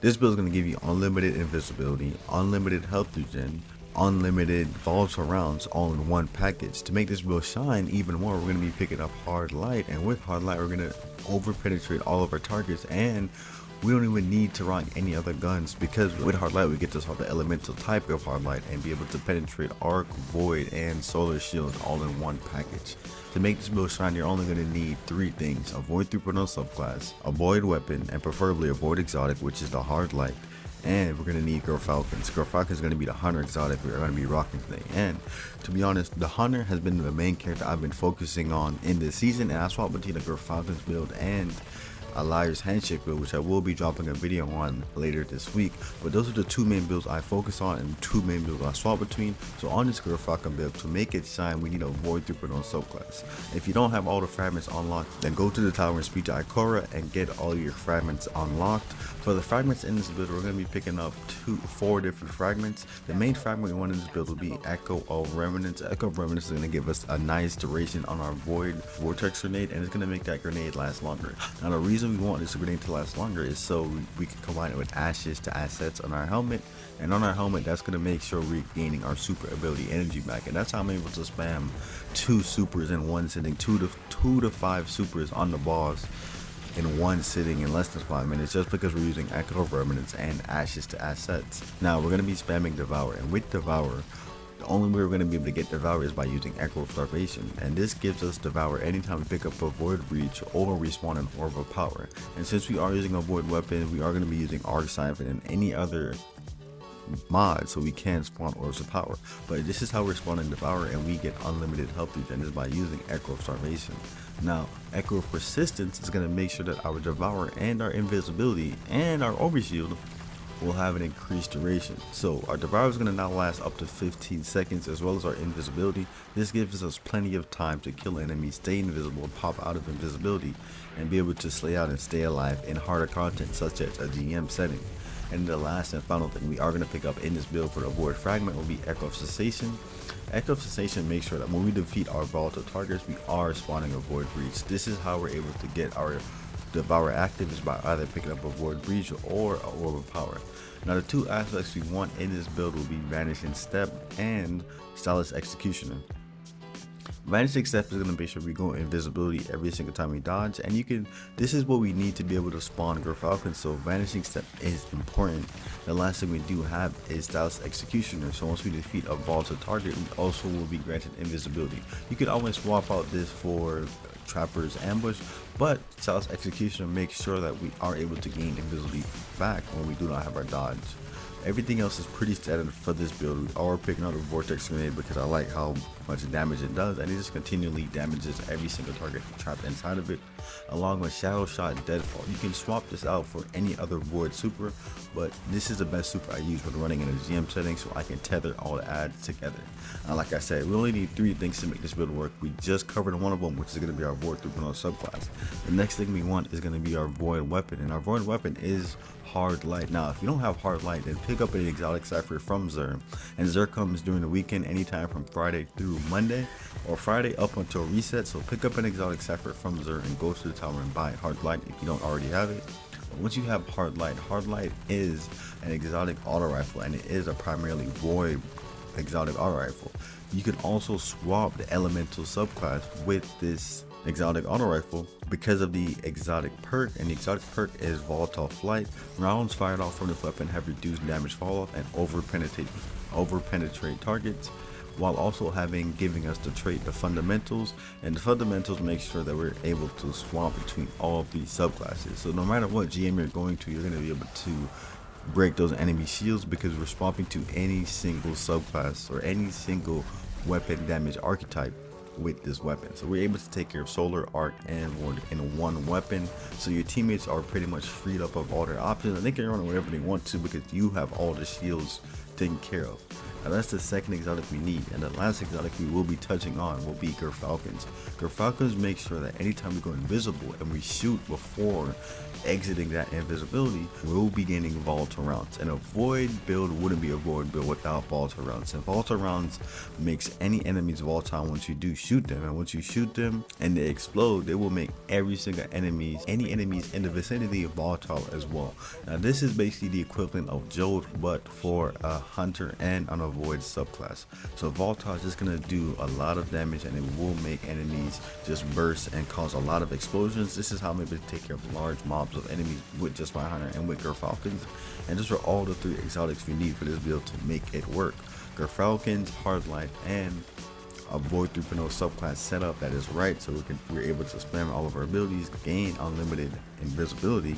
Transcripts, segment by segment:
This build is going to give you unlimited invisibility, unlimited health regen, unlimited volatile rounds all in one package. To make this build shine even more, we're going to be picking up hard light, and with hard light we're going to over penetrate all of our targets, and we don't even need to rock any other guns, because with hard light we get to solve the elemental type of hard light and be able to penetrate arc, void, and solar shield all in one package. To make this build shine, you're only going to need 3 things: a void 3.0 subclass, a void weapon, and preferably a void exotic, which is the hard light. And we're going to need Girlfalcons. Girlfalcon is going to be the hunter exotic we're going to be rocking today. And to be honest, the hunter has been the main character I've been focusing on in this season, and I swapped between the Girlfalcons build and a Liar's Handshake build, which I will be dropping a video on later this week. But those are the 2 main builds I focus on and 2 main builds I swap between. So on this Girlfalcon build, to make it shine, we need a void 3.0 subclass. If you don't have all the fragments unlocked, then go to the tower and speak to Ikora and get all your fragments unlocked. For the fragments in this build, we're going to be picking up 4 different fragments. The main fragment we want in this build will be Echo of Remnants. Echo of Remnants is going to give us a nice duration on our void vortex grenade, and it's going to make that grenade last longer. Now the reason we want this grenade to last longer is so we can combine it with ashes to assets on our helmet, and on our helmet that's going to make sure we're gaining our super ability energy back, and that's how I'm able to spam 2 supers in one sitting, 2 to 5 supers on the boss in one sitting in less than 5 minutes, just because we're using Echo of Remnants and ashes to assets. Now we're going to be spamming Devour, and with Devour, the only way we're going to be able to get Devour is by using Echo of Starvation, and this gives us Devour anytime we pick up a Void Breach or respawn an Orb of Power. And since we are using a Void weapon, we are going to be using Arc Siphon and any other mod, so we can spawn Orbs of Power. But this is how we're spawning Devour, and we get unlimited health regen is by using Echo of Starvation. Now Echo of Persistence is going to make sure that our Devour and our invisibility and our overshield will have an increased duration. So our Devour is going to now last up to 15 seconds, as well as our invisibility. This gives us plenty of time to kill enemies, stay invisible, pop out of invisibility, and be able to slay out and stay alive in harder content such as a GM setting. And the last and final thing we are going to pick up in this build for the void fragment will be Echo of Cessation. Echo of Cessation makes sure that when we defeat our volatile targets, we are spawning a void breach. This is how we're able to get our Devour active, is by either picking up a void breach or a orb of power. Now the 2 aspects we want in this build will be Vanishing Step and Stylus Executioner. Vanishing Step is going to make sure we go invisibility every single time we dodge, and this is what we need to be able to spawn Girlfalcon, so Vanishing Step is important. The last thing we do have is Stylus Executioner, so once we defeat a volatile target, we also will be granted invisibility. You can always swap out this for Trapper's Ambush, but Stylus Executioner makes sure that we are able to gain invisibility back when we do not have our dodge. Everything else is pretty standard for this build. We are picking out a Vortex Grenade because I like how much damage it does, and it just continually damages every single target trapped inside of it, along with Shadow Shot and Deadfall. You can swap this out for any other Void super, but this is the best super I use when running in a GM setting, so I can tether all the ads together. Like I said, we only need 3 things to make this build work. We just covered one of them, which is going to be our Void 3.0 subclass. The next thing we want is going to be our Void Weapon, and our Void Weapon is Hard Light. Now if you don't have Hard Light, then pick up an exotic cipher from Xur, and Xur comes during the weekend anytime from Friday through Monday, or Friday up until reset. So pick up an exotic cipher from Xur and go to the tower and buy Hard Light if you don't already have it. But once you have Hard Light is an exotic auto rifle, and it is a primarily void exotic auto rifle. You can also swap the elemental subclass with this exotic auto rifle because of the exotic perk, and the exotic perk is Volatile Flight. Rounds fired off from this weapon have reduced damage fall off and over penetrate targets, while also giving us the trait the Fundamentals, and the Fundamentals make sure that we're able to swap between all of these subclasses. So no matter what GM you're going to, you're going to be able to break those enemy shields because we're swapping to any single subclass or any single weapon damage archetype with this weapon. So we're able to take care of solar, arc, and void in one weapon, so your teammates are pretty much freed up of all their options, and they can run whatever they want to because you have all the shields taken care of. Now that's the second exotic we need, and the last exotic we will be touching on will be Girlfalcons. Girlfalcons make sure that anytime we go invisible and we shoot before exiting that invisibility, we'll be gaining volatile rounds. And a void build wouldn't be a void build without volatile rounds. And volatile rounds makes any enemies volatile once you do shoot them. And once you shoot them and they explode, they will make every single any enemies in the vicinity volatile as well. Now this is basically the equivalent of Jolt, but for a hunter and on a void subclass. So volatile is just gonna do a lot of damage, and it will make enemies just burst and cause a lot of explosions. This is how I'm able to take care of large mobs of enemies with just my hunter and with Gerfalcons. And just for all the 3 exotics we need for this build to make it work. Gerfalcons, hard light, and a void 3.0 subclass setup that is right, so we're able to spam all of our abilities, gain unlimited invisibility,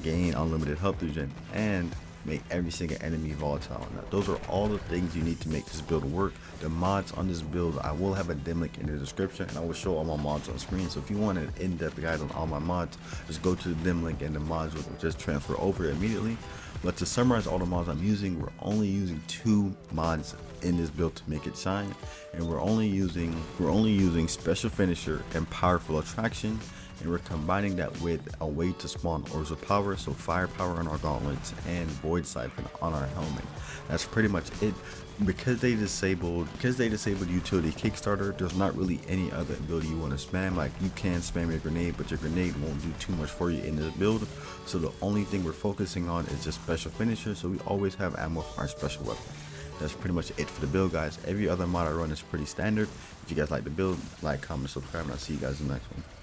gain unlimited health regen, and make every single enemy volatile. Now those are all the things you need to make this build work. The mods on this build, I will have a dim link in the description, and I will show all my mods on screen. So if you want an in-depth guide on all my mods, just go to the dim link and the mods will just transfer over immediately. But to summarize all the mods I'm using, we're only using 2 mods in this build to make it shine, and we're only using special finisher and powerful attraction, and we're combining that with a way to spawn orbs of power, so firepower on our gauntlets and void siphon on our helmet. That's pretty much it. Because they disabled utility Kickstarter, there's not really any other ability you want to spam. Like, you can spam your grenade, but your grenade won't do too much for you in this build. So the only thing we're focusing on is just special finisher, so we always have ammo for our special weapon. That's pretty much it for the build, guys. Every other mod I run is pretty standard. If you guys like the build, like, comment, subscribe, and I'll see you guys in the next one.